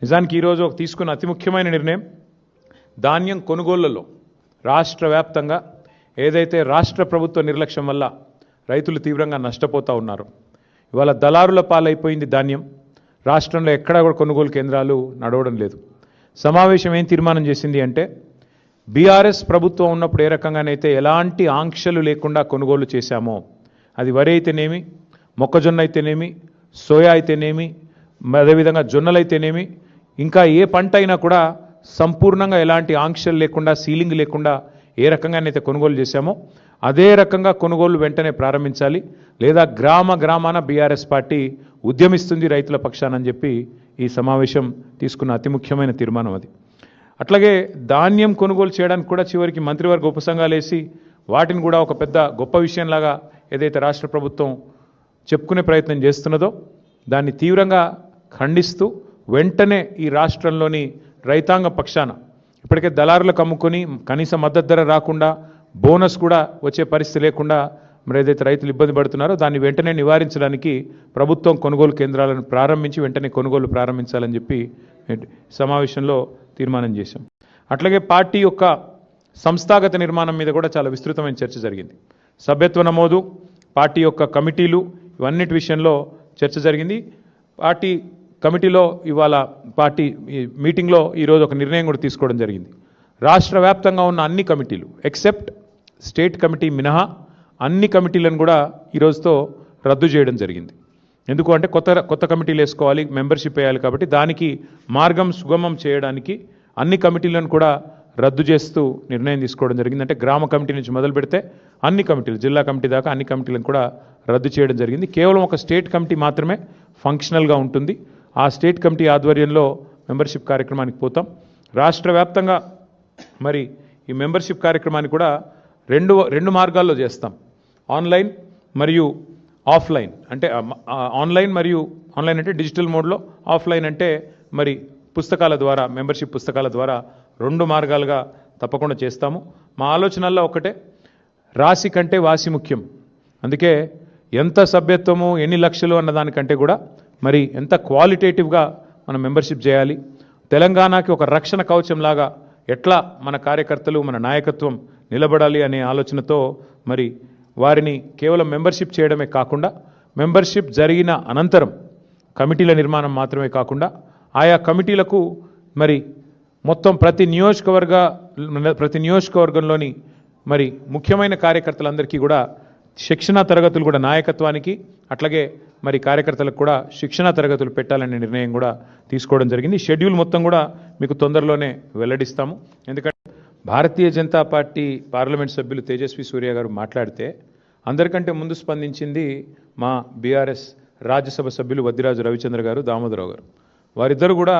నిజానికి ఈరోజు తీసుకున్న అతి ముఖ్యమైన నిర్ణయం ధాన్యం కొనుగోళ్లలో రాష్ట్ర వ్యాప్తంగా ఏదైతే రాష్ట్ర ప్రభుత్వ నిర్లక్ష్యం వల్ల రైతులు తీవ్రంగా నష్టపోతూ ఉన్నారు. ఇవాళ దళారుల పాలైపోయింది ధాన్యం. రాష్ట్రంలో ఎక్కడా కూడా కొనుగోలు కేంద్రాలు నడవడం లేదు. సమావేశం ఏం తీర్మానం చేసింది అంటే బీఆర్ఎస్ ప్రభుత్వం ఉన్నప్పుడు ఏ రకంగానైతే ఎలాంటి ఆంక్షలు లేకుండా కొనుగోలు చేశామో, అది వరి అయితేనేమి, మొక్కజొన్న అయితేనేమి, సోయా అయితేనేమి, అదేవిధంగా జొన్నలైతేనేమి, ఇంకా ఏ పంట అయినా కూడా సంపూర్ణంగా ఎలాంటి ఆంక్షలు లేకుండా, సీలింగ్ లేకుండా ఏ రకంగానైతే కొనుగోలు చేశామో అదే రకంగా కొనుగోలు వెంటనే ప్రారంభించాలి, లేదా గ్రామాన బీఆర్ఎస్ పార్టీ ఉద్యమిస్తుంది రైతుల పక్షానని చెప్పి ఈ సమావేశం తీసుకున్న అతి ముఖ్యమైన తీర్మానం అది. అట్లాగే ధాన్యం కొనుగోలు చేయడానికి కూడా చివరికి మంత్రివర్గ ఉపసంఘాలు వేసి వాటిని కూడా ఒక పెద్ద గొప్ప విషయంలాగా ఏదైతే రాష్ట్ర ప్రభుత్వం చెప్పుకునే ప్రయత్నం చేస్తున్నదో దాన్ని తీవ్రంగా ఖండిస్తూ వెంటనే ఈ రాష్ట్రంలోని రైతాంగ పక్షాన ఇప్పటికే దళారులకు అమ్ముకొని కనీస మద్దతు ధర రాకుండా బోనస్ కూడా వచ్చే పరిస్థితి లేకుండా మరి ఏదైతే రైతులు ఇబ్బంది పడుతున్నారో దాన్ని వెంటనే నివారించడానికి ప్రభుత్వం కొనుగోలు కేంద్రాలను ప్రారంభించి వెంటనే కొనుగోలు ప్రారంభించాలని చెప్పి సమావేశంలో తీర్మానం చేశాం. అట్లాగే పార్టీ యొక్క సంస్థాగత నిర్మాణం మీద కూడా చాలా విస్తృతమైన చర్చ జరిగింది. సభ్యత్వ నమోదు, పార్టీ యొక్క కమిటీలు, ఇవన్నిటి విషయంలో చర్చ జరిగింది. పార్టీ కమిటీలో ఇవాళ పార్టీ మీటింగ్లో ఈరోజు ఒక నిర్ణయం కూడా తీసుకోవడం జరిగింది. రాష్ట్ర వ్యాప్తంగా ఉన్న అన్ని కమిటీలు ఎక్సెప్ట్ స్టేట్ కమిటీ మినహా అన్ని కమిటీలను కూడా ఈరోజుతో రద్దు చేయడం జరిగింది. ఎందుకు అంటే కొత్త కమిటీలు వేసుకోవాలి, మెంబర్షిప్ వేయాలి, కాబట్టి దానికి మార్గం సుగమం చేయడానికి అన్ని కమిటీలను కూడా రద్దు చేస్తూ నిర్ణయం తీసుకోవడం జరిగింది. అంటే గ్రామ కమిటీ నుంచి మొదలు పెడితే అన్ని కమిటీలు, జిల్లా కమిటీ దాకా అన్ని కమిటీలను కూడా రద్దు చేయడం జరిగింది. కేవలం ఒక స్టేట్ కమిటీ మాత్రమే ఫంక్షనల్గా ఉంటుంది. ఆ స్టేట్ కమిటీ ఆధ్వర్యంలో మెంబర్షిప్ కార్యక్రమానికి పోతాం. రాష్ట్ర వ్యాప్తంగా మరి ఈ మెంబర్షిప్ కార్యక్రమాన్ని కూడా రెండు మార్గాల్లో చేస్తాం. ఆన్లైన్ మరియు ఆఫ్లైన్. అంటే ఆన్లైన్ అంటే డిజిటల్ మోడ్లో, ఆఫ్లైన్ అంటే మరి పుస్తకాల ద్వారా, మెంబర్షిప్ పుస్తకాల ద్వారా 2 మార్గాలుగా తప్పకుండా చేస్తాము. మా ఆలోచనల్లో ఒకటే, రాశి కంటే వాసి ముఖ్యం. అందుకే ఎంత సభ్యత్వము, ఎన్ని లక్షలు అన్నదానికంటే కూడా మరి ఎంత క్వాలిటేటివ్గా మనం మెంబర్షిప్ చేయాలి, తెలంగాణకి ఒక రక్షణ కవచంలాగా ఎట్లా మన కార్యకర్తలు, మన నాయకత్వం నిలబడాలి అనే ఆలోచనతో మరి వారిని కేవలం మెంబర్షిప్ చేయడమే కాకుండా, మెంబర్షిప్ జరిగిన అనంతరం కమిటీల నిర్మాణం మాత్రమే కాకుండా ఆయా కమిటీలకు మరి మొత్తం ప్రతి నియోజకవర్గంలోని మరి ముఖ్యమైన కార్యకర్తలందరికీ కూడా శిక్షణా తరగతులు కూడా, నాయకత్వానికి అట్లాగే మరి కార్యకర్తలకు కూడా శిక్షణా తరగతులు పెట్టాలనే నిర్ణయం కూడా తీసుకోవడం జరిగింది. షెడ్యూల్ మొత్తం కూడా మీకు తొందరలోనే వెల్లడిస్తాము. ఎందుకంటే భారతీయ జనతా పార్టీ పార్లమెంట్ సభ్యులు తేజస్వి సూర్య గారు మాట్లాడితే అందరికంటే ముందు స్పందించింది మా బీఆర్ఎస్ రాజ్యసభ సభ్యులు వద్దిరాజు రవిచంద్ర గారు, దామోదరరావు గారు. వారిద్దరు కూడా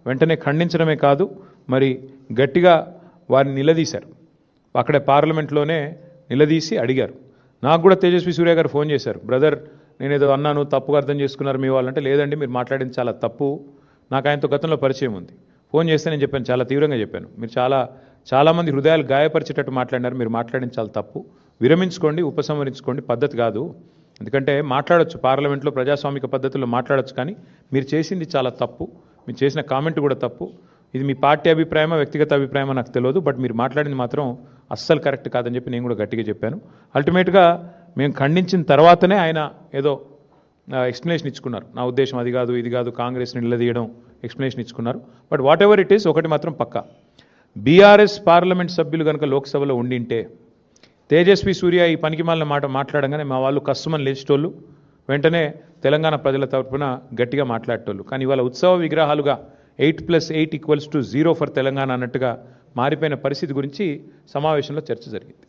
వెంటనే ఖండించడమే కాదు, మరి గట్టిగా వారిని నిలదీశారు. అక్కడే పార్లమెంట్లోనే నిలదీసి అడిగారు. నాకు కూడా తేజస్వి సూర్య గారు ఫోన్ చేశారు, బ్రదర్ నేనేదో అన్నాను, తప్పుగా అర్థం చేసుకున్నారు మీ వాళ్ళంటే, లేదండి మీరు మాట్లాడింది చాలా తప్పు, నాకు ఆయనతో గతంలో పరిచయం ఉంది. ఫోన్ చేస్తే నేను చెప్పాను, చాలా తీవ్రంగా చెప్పాను, మీరు చాలామంది హృదయాలు గాయపరిచేటట్టు మాట్లాడినారు, మీరు మాట్లాడింది చాలా తప్పు, విరమించుకోండి, ఉపసంహరించుకోండి, పద్ధతి కాదు. ఎందుకంటే మాట్లాడొచ్చు, పార్లమెంట్లో ప్రజాస్వామిక పద్ధతుల్లో మాట్లాడొచ్చు, కానీ మీరు చేసింది చాలా తప్పు, మీరు చేసిన కామెంట్ కూడా తప్పు. ఇది మీ పార్టీ అభిప్రాయమా వ్యక్తిగత అభిప్రాయమా నాకు తెలియదు, బట్ మీరు మాట్లాడింది మాత్రం అస్సలు కరెక్ట్ కాదని చెప్పి నేను కూడా గట్టిగా చెప్పాను. అల్టిమేట్గా మేము ఖండించిన తర్వాతనే ఆయన ఏదో ఎక్స్ప్లెనేషన్ ఇచ్చుకున్నారు, నా ఉద్దేశం అది కాదు, ఇది కాదు, కాంగ్రెస్ని నిలదీయడం ఎక్స్ప్లెనేషన్ ఇచ్చుకున్నారు. But whatever it is, ఒకటి మాత్రం పక్కా, బీఆర్ఎస్ పార్లమెంట్ సభ్యులు కనుక లోక్సభలో ఉండింటే తేజస్వి సూర్య ఈ పనికిమాలిన మాట మాట్లాడంగానే మా వాళ్ళు కస్సుమని లేచేటోళ్ళు, వెంటనే తెలంగాణ ప్రజల తరఫున గట్టిగా మాట్లాడేటోళ్ళు. కానీ ఇవాళ ఉత్సవ విగ్రహాలుగా 8+8 = 0 ఫర్ తెలంగాణ అన్నట్టుగా మారిపోయిన పరిస్థితి గురించి సమావేశంలో చర్చ జరిగింది.